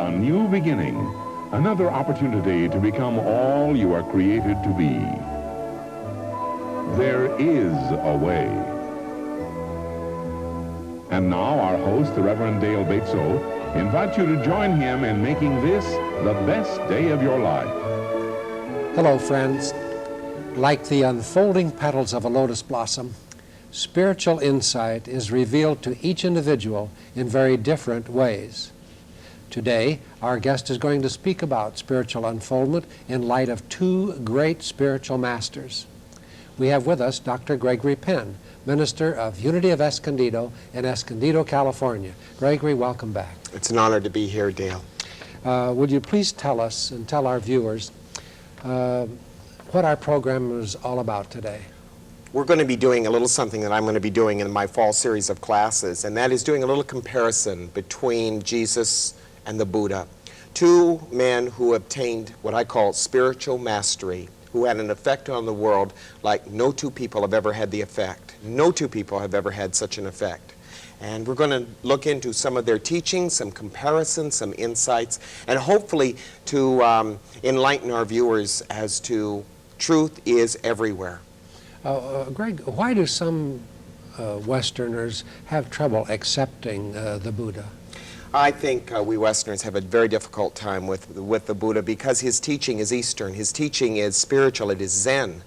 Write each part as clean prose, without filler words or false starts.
a new beginning, another opportunity to become all you are created to be. There is a way. And now our host, the Reverend Dale Batesole, invites you to join him in making this the best day of your life. Hello, friends. Like the unfolding petals of a lotus blossom, spiritual insight is revealed to each individual in very different ways. Today, our guest is going to speak about spiritual unfoldment in light of two great spiritual masters. We have with us Dr. Gregory Penn, minister of Unity of Escondido in Escondido, California. Gregory, welcome back. It's an honor to be here, Dale. Would you please tell us and tell our viewers what our program is all about today? We're going to be doing a little something that I'm going to be doing in my fall series of classes, and that is doing a little comparison between Jesus and the Buddha. Two men who obtained what I call spiritual mastery, who had an effect on the world like no two people have ever had the effect. No two people have ever had such an effect. And we're going to look into some of their teachings, some comparisons, some insights, and hopefully to enlighten our viewers as to truth is everywhere. Greg, why do some Westerners have trouble accepting the Buddha? I think we Westerners have a very difficult time with the Buddha because his teaching is Eastern. His teaching is spiritual. It is Zen.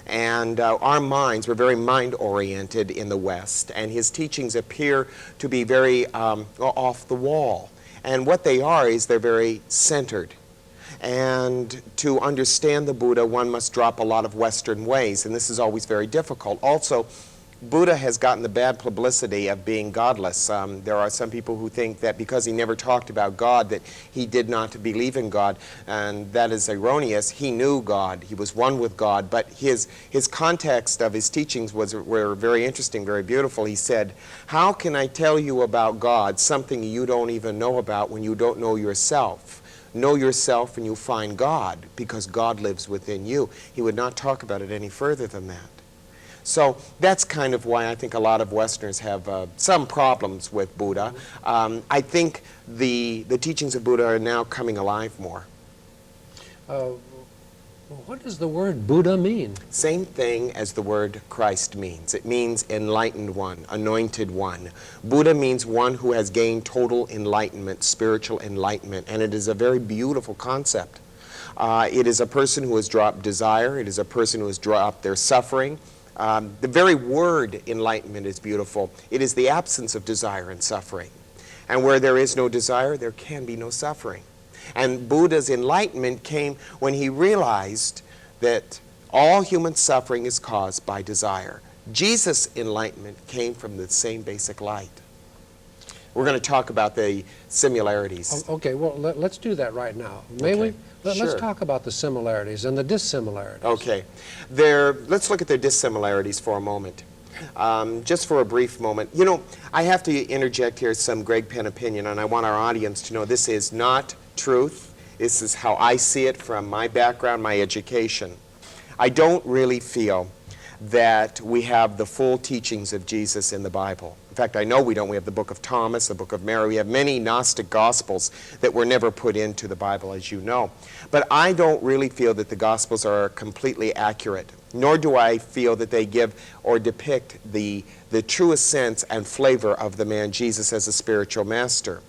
And our minds, we're very mind-oriented in the West, and his teachings appear to be very off the wall. And what they are is they're very centered. And to understand the Buddha, one must drop a lot of Western ways, and this is always very difficult. Also, Buddha has gotten the bad publicity of being godless. There are some people who think that because he never talked about God that he did not believe in God, and that is erroneous. He knew God. He was one with God, but his context of his teachings were very interesting, very beautiful. He said, how can I tell you about God, something you don't even know about when you don't know yourself? Know yourself and you'll find God, because God lives within you. He would not talk about it any further than that. So that's kind of why I think a lot of Westerners have some problems with Buddha. I think the teachings of Buddha are now coming alive more. What does the word Buddha mean? Same thing as the word Christ means. It means enlightened one, anointed one. Buddha means one who has gained total enlightenment, spiritual enlightenment, and it is a very beautiful concept. It is a person who has dropped desire. It is a person who has dropped their suffering. The very word enlightenment is beautiful. It is the absence of desire and suffering. And where there is no desire, there can be no suffering. And Buddha's enlightenment came when he realized that all human suffering is caused by desire. Jesus' enlightenment came from the same basic light. We're going to talk about the similarities. Okay, well, let's do that right now. May we? Let's talk about the similarities and the dissimilarities. Okay. Let's look at their dissimilarities for a moment. Just for a brief moment. You know, I have to interject here some Greg Penn opinion, and I want our audience to know this is not truth. This is how I see it from my background, my education. I don't really feel that we have the full teachings of Jesus in the Bible. In fact, I know we don't. We have the book of Thomas, the book of Mary. We have many Gnostic Gospels that were never put into the Bible, as you know. But I don't really feel that the Gospels are completely accurate, nor do I feel that they give or depict the truest sense and flavor of the man Jesus as a spiritual master.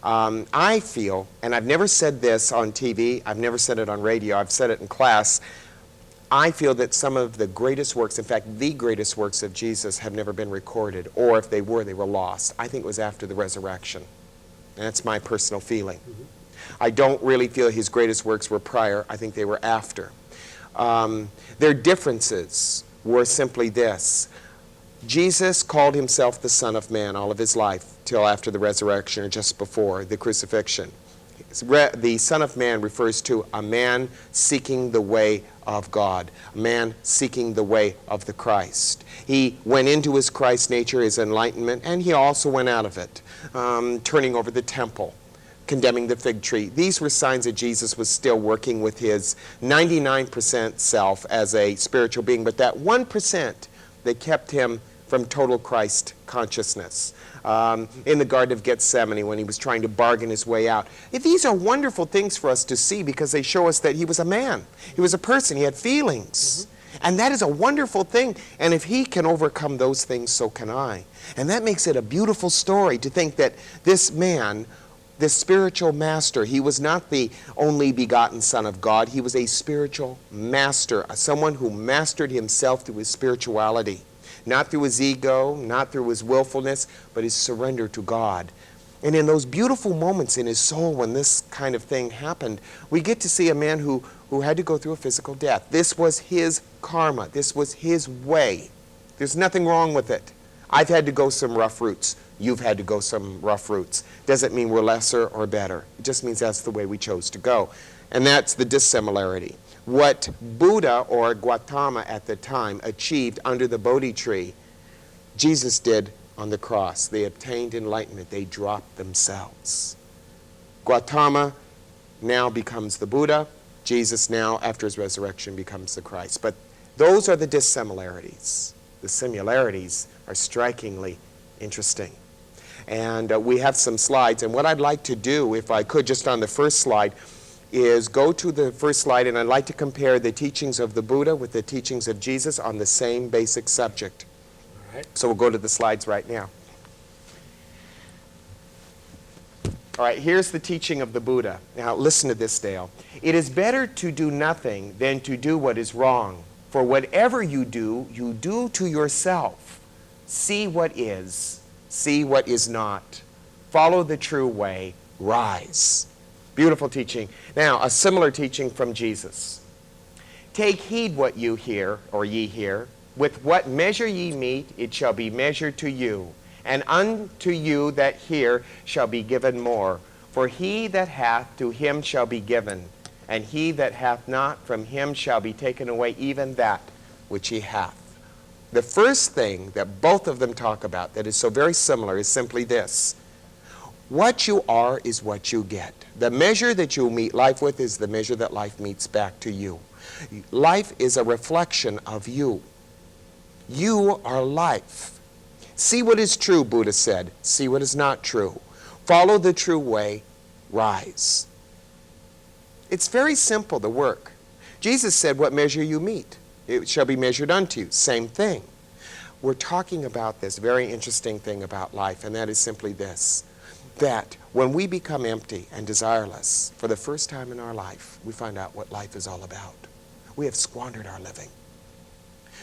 I feel, and I've never said this on TV, I've never said it on radio, I've said it in class, I feel that some of the greatest works, in fact, the greatest works of Jesus have never been recorded, or if they were lost. I think it was after the resurrection. And that's my personal feeling. I don't really feel his greatest works were prior. I think they were after. Their differences were simply this. Jesus called himself the Son of Man all of his life till after the resurrection or just before the crucifixion. The Son of Man refers to a man seeking the way of God, a man seeking the way of the Christ. He went into his Christ nature, his enlightenment, and he also went out of it, turning over the temple, condemning the fig tree. These were signs that Jesus was still working with his 99% self as a spiritual being, but that 1% that kept him from total Christ consciousness. In the Garden of Gethsemane when he was trying to bargain his way out. These are wonderful things for us to see because they show us that he was a man. He was a person. He had feelings. And that is a wonderful thing. And if he can overcome those things, so can I. And that makes it a beautiful story to think that this man, this spiritual master, he was not the only begotten Son of God. He was a spiritual master, someone who mastered himself through his spirituality. Not through his ego, not through his willfulness, but his surrender to God. And in those beautiful moments in his soul when this kind of thing happened, we get to see a man who had to go through a physical death. This was his karma. This was his way. There's nothing wrong with it. I've had to go some rough routes. You've had to go some rough routes. Doesn't mean we're lesser or better. It just means that's the way we chose to go. And that's the dissimilarity. What Buddha or Gautama at the time achieved under the Bodhi tree, Jesus did on the cross. They obtained enlightenment. They dropped themselves. Gautama now becomes the Buddha. Jesus now, after his resurrection, becomes the Christ. But those are the dissimilarities. The similarities are strikingly interesting. And we have some slides. And what I'd like to do, if I could, just on the first slide, is go to the first slide, and I'd like to compare the teachings of the Buddha with the teachings of Jesus on the same basic subject. All right. So we'll go to the slides right now. All right, here's the teaching of the Buddha. Now listen to this, Dale. It is better to do nothing than to do what is wrong. For whatever you do to yourself. See what is, see what is not. Follow the true way, rise. Beautiful teaching. Now, a similar teaching from Jesus. Take heed what you hear, or ye hear. With what measure ye mete, it shall be measured to you. And unto you that hear shall be given more. For he that hath, to him shall be given. And he that hath not, from him shall be taken away even that which he hath. The first thing that both of them talk about that is so very similar is simply this. What you are is what you get. The measure that you meet life with is the measure that life meets back to you. Life is a reflection of you. You are life. See what is true, Buddha said. See what is not true. Follow the true way. Rise. It's very simple, the work. Jesus said, what measure you meet, it shall be measured unto you. Same thing. We're talking about this very interesting thing about life, and that is simply this. That when we become empty and desireless, for the first time in our life, we find out what life is all about. We have squandered our living.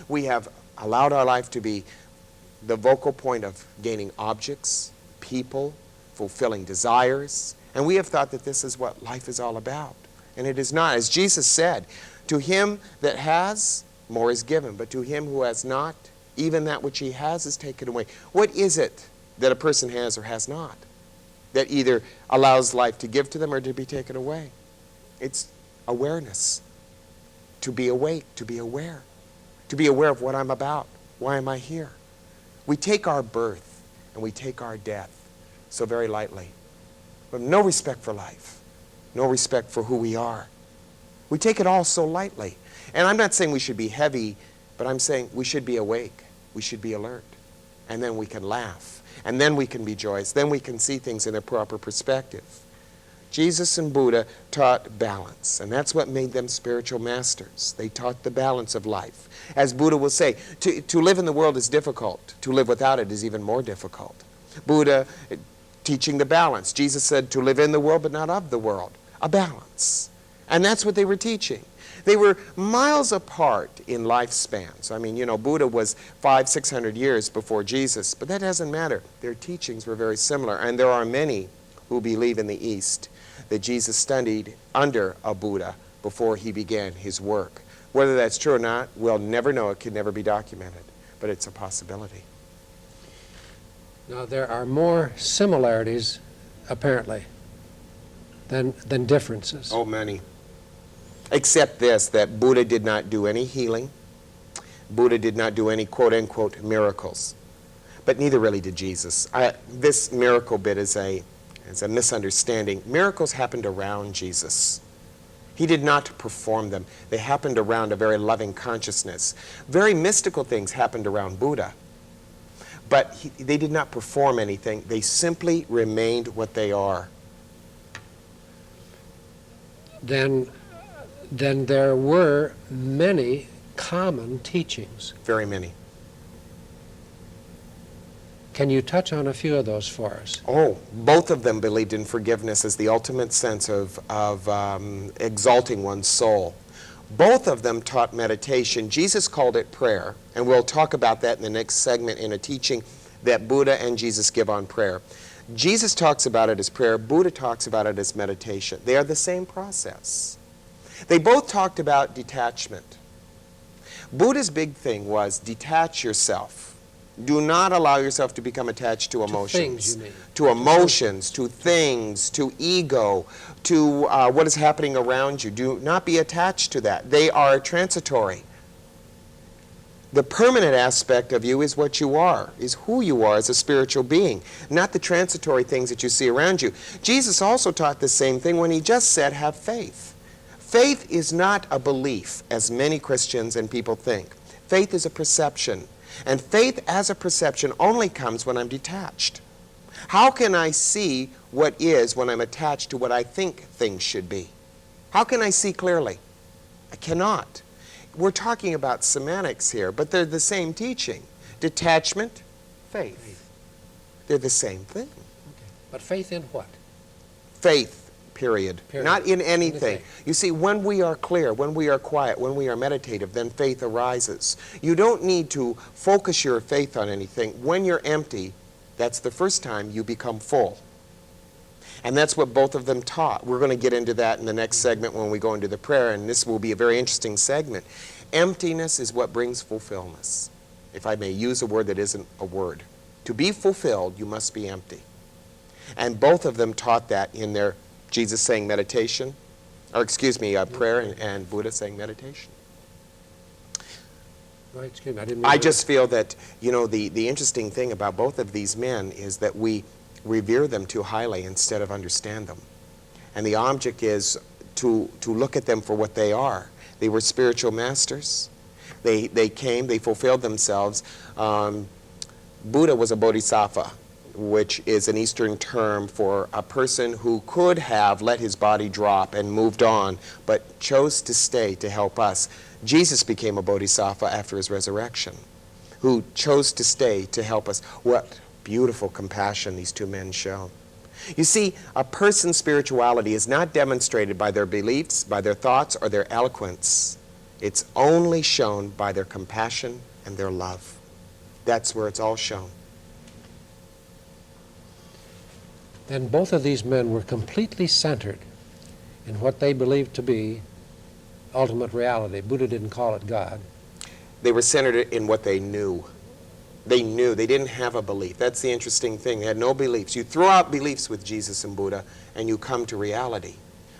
We have allowed our life to be the vocal point of gaining objects, people, fulfilling desires, and we have thought that this is what life is all about. And it is not. As Jesus said, to him that has, more is given, but to him who has not, even that which he has is taken away. What is it that a person has or has not that either allows life to give to them or to be taken away? It's awareness. To be awake, to be aware. To be aware of what I'm about. Why am I here? We take our birth and we take our death so very lightly. But no respect for life. No respect for who we are. We take it all so lightly. And I'm not saying we should be heavy, but I'm saying we should be awake. We should be alert. And then we can laugh. And then we can be joyous. Then we can see things in a proper perspective. Jesus and Buddha taught balance, and that's what made them spiritual masters. They taught the balance of life. As Buddha will say, to live in the world is difficult. To live without it is even more difficult. Buddha teaching the balance. Jesus said to live in the world but not of the world. A balance. And that's what they were teaching. They were miles apart in lifespans. I mean, you know, Buddha was 500-600 years before Jesus, but that doesn't matter. Their teachings were very similar, and there are many who believe in the East that Jesus studied under a Buddha before he began his work. Whether that's true or not, we'll never know. It can never be documented, but it's a possibility. Now, there are more similarities, apparently, than differences. Oh, many. Except this, that Buddha did not do any healing. Buddha did not do any quote-unquote miracles. But neither really did Jesus. This miracle bit is a misunderstanding. Miracles happened around Jesus. He did not perform them. They happened around a very loving consciousness. Very mystical things happened around Buddha. But they did not perform anything. They simply remained what they are. Then there were many common teachings. Very many. Can you touch on a few of those for us? Oh, both of them believed in forgiveness as the ultimate sense of exalting one's soul. Both of them taught meditation. Jesus called it prayer, and we'll talk about that in the next segment in a teaching that Buddha and Jesus give on prayer. Jesus talks about it as prayer. Buddha talks about it as meditation. They are the same process. They both talked about detachment. Buddha's big thing was detach yourself. Do not allow yourself to become attached to emotions. Things, you mean. To emotions, to things, to ego, to what is happening around you. Do not be attached to that. They are transitory. The permanent aspect of you is what you are, is who you are as a spiritual being, not the transitory things that you see around you. Jesus also taught the same thing when he just said, have faith. Faith is not a belief, as many Christians and people think. Faith is a perception. And faith as a perception only comes when I'm detached. How can I see what is when I'm attached to what I think things should be? How can I see clearly? I cannot. We're talking about semantics here, but they're the same teaching. Detachment, faith. They're the same thing. Okay. But faith in what? Faith, period. Not in anything. Anything. You see, when we are clear, when we are quiet, when we are meditative, then faith arises. You don't need to focus your faith on anything. When you're empty, that's the first time you become full. And that's what both of them taught. We're going to get into that in the next segment when we go into the prayer, and this will be a very interesting segment. Emptiness is what brings fulfillment. If I may use a word that isn't a word. To be fulfilled, you must be empty. And both of them taught that in their Jesus saying meditation, or excuse me, prayer, and Buddha saying meditation. Oh, excuse me, I didn't mean I to- just feel that, you know, the interesting thing about both of these men is that we revere them too highly instead of understand them. And the object is to look at them for what they are. They were spiritual masters. They came, they fulfilled themselves. Buddha was a bodhisattva, which is an Eastern term for a person who could have let his body drop and moved on, but chose to stay to help us. Jesus became a bodhisattva after his resurrection, who chose to stay to help us. What beautiful compassion these two men show. You see, a person's spirituality is not demonstrated by their beliefs, by their thoughts, or their eloquence. It's only shown by their compassion and their love. That's where it's all shown. Then both of these men were completely centered in what they believed to be ultimate reality. Buddha didn't call it God. They were centered in what they knew. They knew. They didn't have a belief. That's the interesting thing. They had no beliefs. You throw out beliefs with Jesus and Buddha, and you come to reality.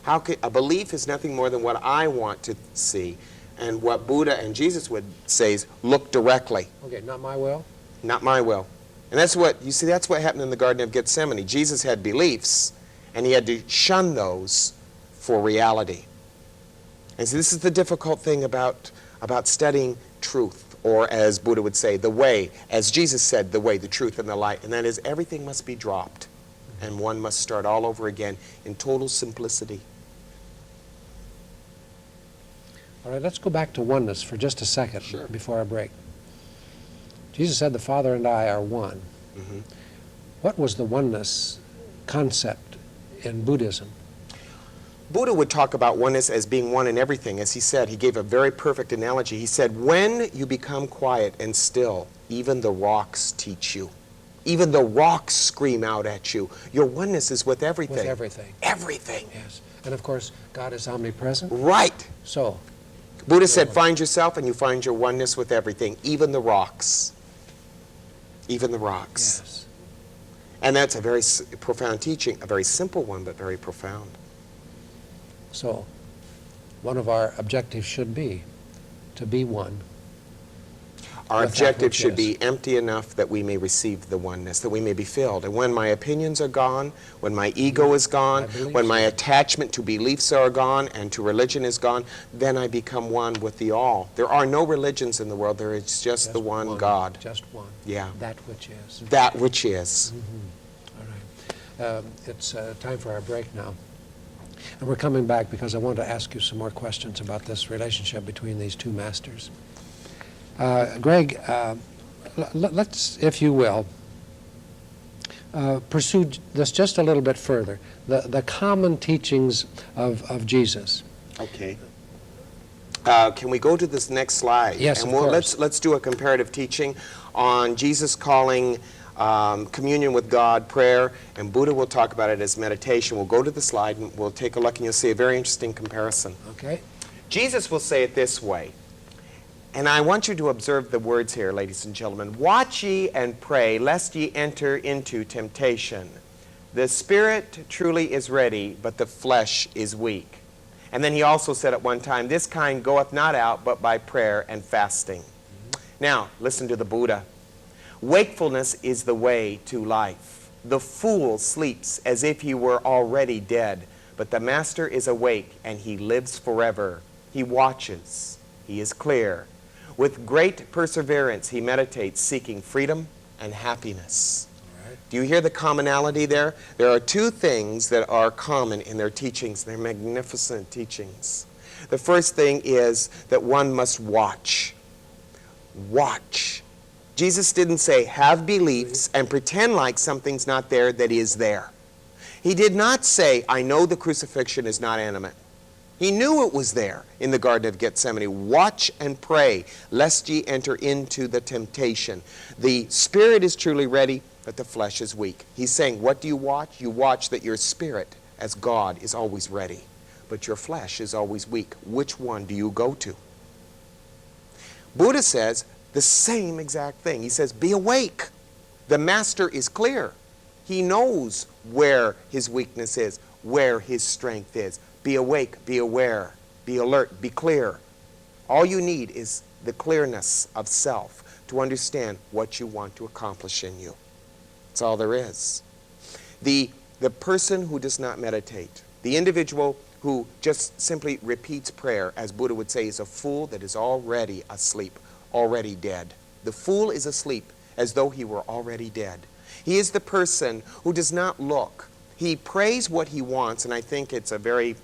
A belief is nothing more than what I want to see. And what Buddha and Jesus would say is, look directly. Okay, not my will. Not my will. And that's what, you see, that's what happened in the Garden of Gethsemane. Jesus had beliefs, and he had to shun those for reality. And so this is the difficult thing about studying truth, or as Buddha would say, the way. As Jesus said, the way, the truth, and the light. And that is, everything must be dropped, and one must start all over again in total simplicity. All right, let's go back to oneness for just a second before I break. Jesus said the Father and I are one. Mm-hmm. What was the oneness concept in Buddhism? Buddha would talk about oneness as being one in everything. As he said, he gave a very perfect analogy. He said, when you become quiet and still, even the rocks teach you. Even the rocks scream out at you. Your oneness is with everything. With everything. Everything. Yes. And of course, God is omnipresent. Right. So, Buddha said, find yourself and you find your oneness with everything, even the rocks. Even the rocks. yes. And that's a very profound teaching, a very simple one, but very profound. So, one of our objectives should be to be one. Our With that objective which should is. be empty enough that we may receive the oneness, that we may be filled. And when my opinions are gone, when my ego is gone, I believe when my so. attachment to beliefs are gone and to religion is gone, then I become one with the all. There are no religions in the world. There is just the one God. Just one. Yeah. That which is. That which is. All right. It's time for our break now. And we're coming back because I want to ask you some more questions about this relationship between these two masters. Greg, let's, if you will, pursue this just a little bit further. The common teachings of Jesus. Okay. Can we go to this next slide? Yes, and of course. Let's do a comparative teaching on Jesus calling communion with God, prayer, and Buddha will talk about it as meditation. We'll go to the slide and we'll take a look and you'll see a very interesting comparison. Okay. Jesus will say it this way, and I want you to observe the words here, ladies and gentlemen. Watch ye and pray, lest ye enter into temptation. The spirit truly is ready, but the flesh is weak. And then he also said at one time, this kind goeth not out but by prayer and fasting. Now, listen to the Buddha. Wakefulness is the way to life. The fool sleeps as if he were already dead, but the master is awake and he lives forever. He watches. He is clear. With great perseverance, he meditates, seeking freedom and happiness. Do you hear the commonality there? There are two things that are common in their teachings. They're magnificent teachings. The first thing is that one must watch. Watch. Jesus didn't say, have beliefs and pretend like something's not there that is there. He did not say, I know the crucifixion is not animate. He knew it was there in the Garden of Gethsemane. Watch and pray, lest ye enter into the temptation. The spirit is truly ready, but the flesh is weak. He's saying, what do you watch? You watch that your spirit, as God, is always ready, but your flesh is always weak. Which one do you go to? Buddha says the same exact thing. He says, be awake. The master is clear. He knows where his weakness is, where his strength is. Be awake, be aware, be alert, be clear. All you need is the clearness of self to understand what you want to accomplish in you. That's all there is. The person who does not meditate, the individual who just simply repeats prayer, as Buddha would say, is a fool that is already asleep, already dead. The fool is asleep as though he were already dead. He is the person who does not look. He prays what he wants, and I think it's a very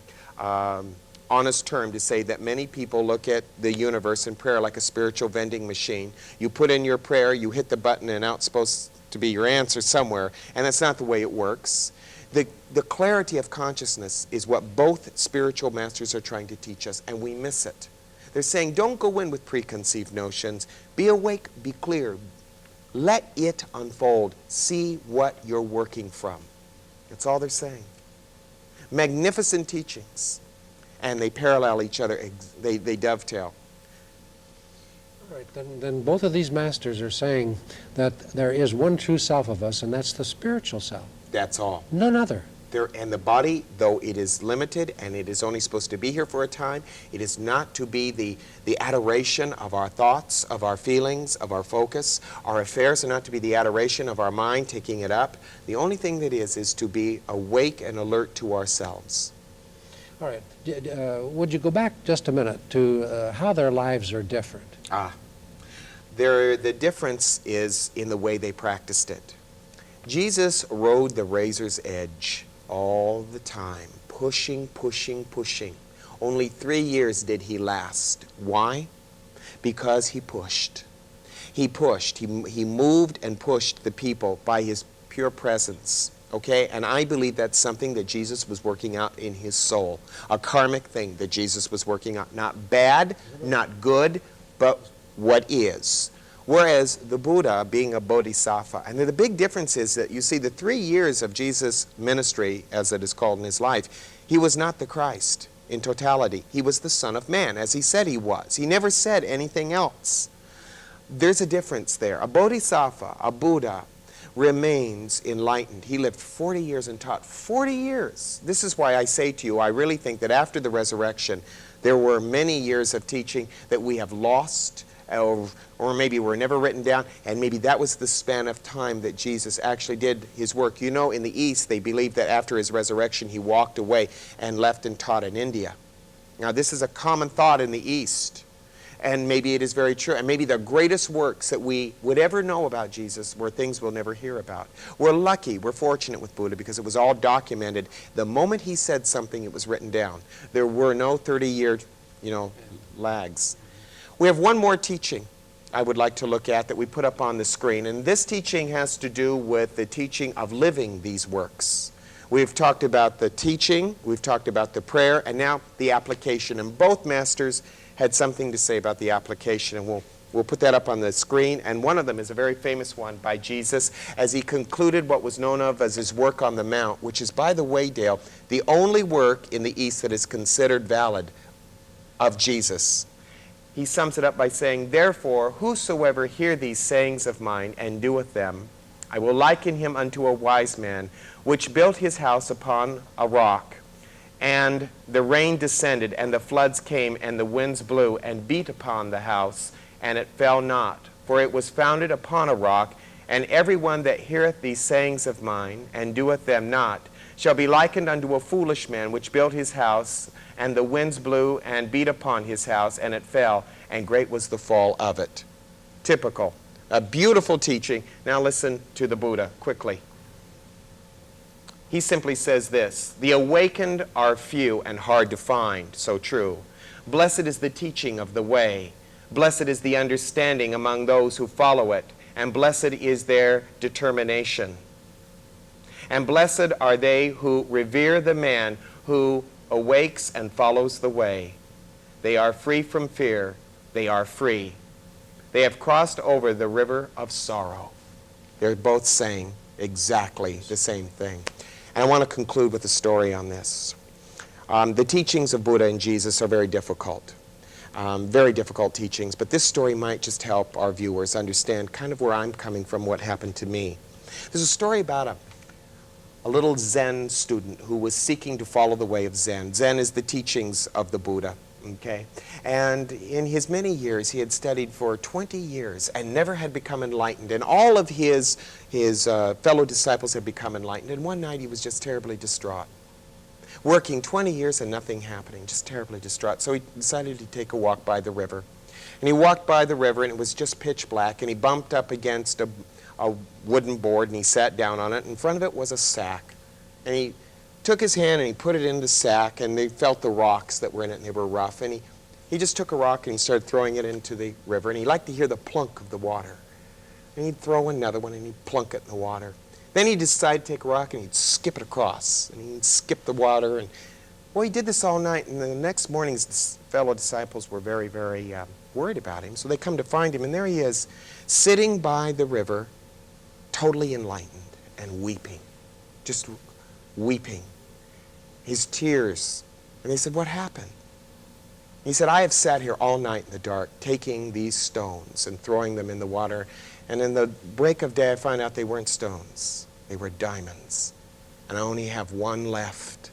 honest term to say that many people look at the universe and prayer like a spiritual vending machine. You put in your prayer, you hit the button, and out's supposed to be your answer somewhere, and that's not the way it works. The clarity of consciousness is what both spiritual masters are trying to teach us, and we miss it. They're saying, don't go in with preconceived notions. Be awake, be clear. Let it unfold. See what you're working from. That's all they're saying. Magnificent teachings, and they parallel each other. They dovetail. All right, then both of these masters are saying that there is one true self of us, and that's the spiritual self. That's all. None other. And the body, though it is limited and it is only supposed to be here for a time, it is not to be the adoration of our thoughts, of our feelings, of our focus. Our affairs are not to be the adoration of our mind, taking it up. The only thing that is to be awake and alert to ourselves. All right. Would you go back just a minute to how their lives are different? The difference is in the way they practiced it. Jesus rode the razor's edge all the time, pushing, pushing, pushing. Only 3 years did he last. Why? Because he pushed. He pushed. He moved and pushed the people by his pure presence. Okay? And I believe that's something that Jesus was working out in his soul. A karmic thing that Jesus was working out. Not bad, not good, but what is. Whereas the Buddha, being a bodhisattva, and the big difference is that you see the 3 years of Jesus' ministry, as it is called in his life, he was not the Christ in totality. He was the Son of Man, as he said he was. He never said anything else. There's a difference there. A bodhisattva, a Buddha, remains enlightened. He lived 40 years and taught 40 years. This is why I say to you, I really think that after the resurrection, there were many years of teaching that we have lost or maybe were never written down, and maybe that was the span of time that Jesus actually did his work. You know, in the East, they believe that after his resurrection, he walked away and left and taught in India. Now, this is a common thought in the East, and maybe it is very true. And maybe the greatest works that we would ever know about Jesus were things we'll never hear about. We're lucky, we're fortunate with Buddha because it was all documented. The moment he said something, it was written down. There were no 30-year, lags. We have one more teaching I would like to look at that we put up on the screen, and this teaching has to do with the teaching of living these works. We've talked about the teaching, we've talked about the prayer, and now the application. And both masters had something to say about the application, and we'll put that up on the screen. And one of them is a very famous one by Jesus as he concluded what was known of as his work on the Mount, which is, by the way, Dale, the only work in the East that is considered valid of Jesus. He sums it up by saying, "Therefore, whosoever hear these sayings of mine and doeth them, I will liken him unto a wise man, which built his house upon a rock. And the rain descended, and the floods came, and the winds blew, and beat upon the house, and it fell not. For it was founded upon a rock. And every one that heareth these sayings of mine, and doeth them not, shall be likened unto a foolish man, which built his house, and the winds blew, and beat upon his house, and it fell, and great was the fall of it." Typical. A beautiful teaching. Now listen to the Buddha quickly. He simply says this: "The awakened are few and hard to find," so true. "Blessed is the teaching of the way. Blessed is the understanding among those who follow it, and blessed is their determination. And blessed are they who revere the man who awakes and follows the way. They are free from fear. They are free. They have crossed over the river of sorrow." They're both saying exactly the same thing. And I want to conclude with a story on this. The teachings of Buddha and Jesus are very difficult teachings, but this story might just help our viewers understand kind of where I'm coming from, what happened to me. There's a story about a little Zen student who was seeking to follow the way of Zen. Zen is the teachings of the Buddha. Okay, and in his many years, he had studied for 20 years and never had become enlightened. And all of his fellow disciples had become enlightened. And one night, he was just terribly distraught. Working 20 years and nothing happening, just terribly distraught. So he decided to take a walk by the river. And he walked by the river, and it was just pitch black. And he bumped up against a wooden board, and he sat down on it. In front of it was a sack. And he took his hand and he put it in the sack, and they felt the rocks that were in it, and they were rough. And he just took a rock and he started throwing it into the river, and he liked to hear the plunk of the water. And he'd throw another one and he'd plunk it in the water. Then he decided to take a rock and he'd skip it across, and he'd skip the water. And well, he did this all night, and the next morning his fellow disciples were very, very worried about him. So they come to find him, and there he is, sitting by the river, totally enlightened and weeping, just weeping. His tears. And they said, "What happened?" He said, "I have sat here all night in the dark, taking these stones and throwing them in the water. And in the break of day, I find out they weren't stones. They were diamonds. And I only have one left."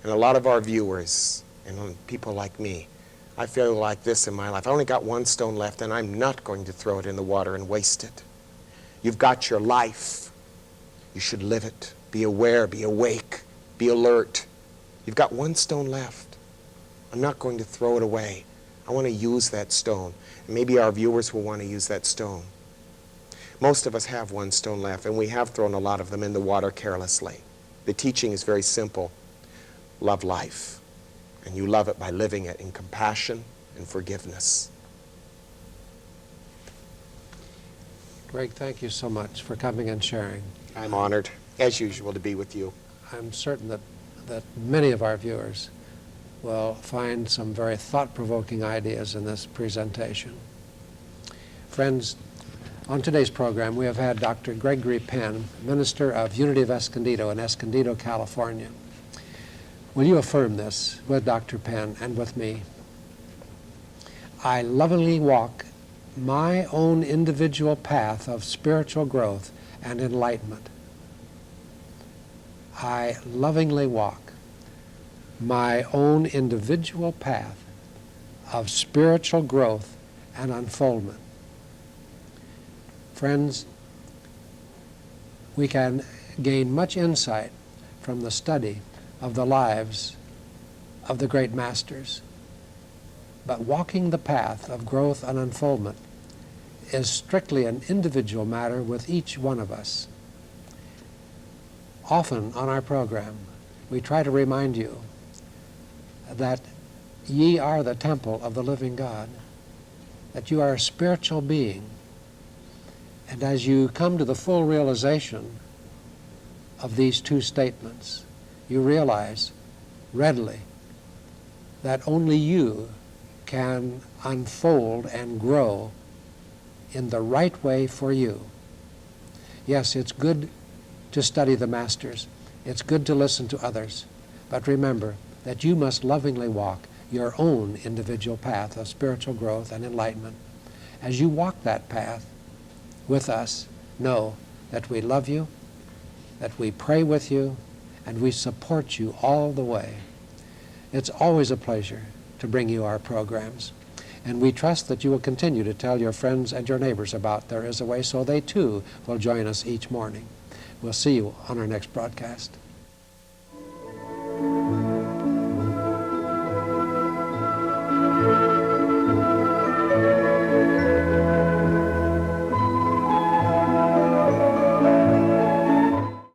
And a lot of our viewers, and people like me, I feel like this in my life. I only got one stone left, and I'm not going to throw it in the water and waste it. You've got your life. You should live it. Be aware, be awake, be alert. You've got one stone left. I'm not going to throw it away. I want to use that stone. And maybe our viewers will want to use that stone. Most of us have one stone left, and we have thrown a lot of them in the water carelessly. The teaching is very simple. Love life. And you love it by living it in compassion and forgiveness. Greg, thank you so much for coming and sharing. I'm honored, as usual, to be with you. I'm certain that many of our viewers will find some very thought-provoking ideas in this presentation. Friends, on today's program, we have had Dr. Gregory Penn, minister of Unity of Escondido in Escondido, California. Will you affirm this with Dr. Penn and with me? I lovingly walk my own individual path of spiritual growth and enlightenment. I lovingly walk my own individual path of spiritual growth and unfoldment. Friends, we can gain much insight from the study of the lives of the great masters. But walking the path of growth and unfoldment is strictly an individual matter with each one of us. Often on our program, we try to remind you that ye are the temple of the living God, that you are a spiritual being. And as you come to the full realization of these two statements, you realize readily that only you can unfold and grow in the right way for you. Yes, it's good to study the masters. It's good to listen to others. But remember that you must lovingly walk your own individual path of spiritual growth and enlightenment. As you walk that path with us, know that we love you, that we pray with you, and we support you all the way. It's always a pleasure to bring you our programs, and we trust that you will continue to tell your friends and your neighbors about There Is a Way, so they too will join us each morning. We'll see you on our next broadcast.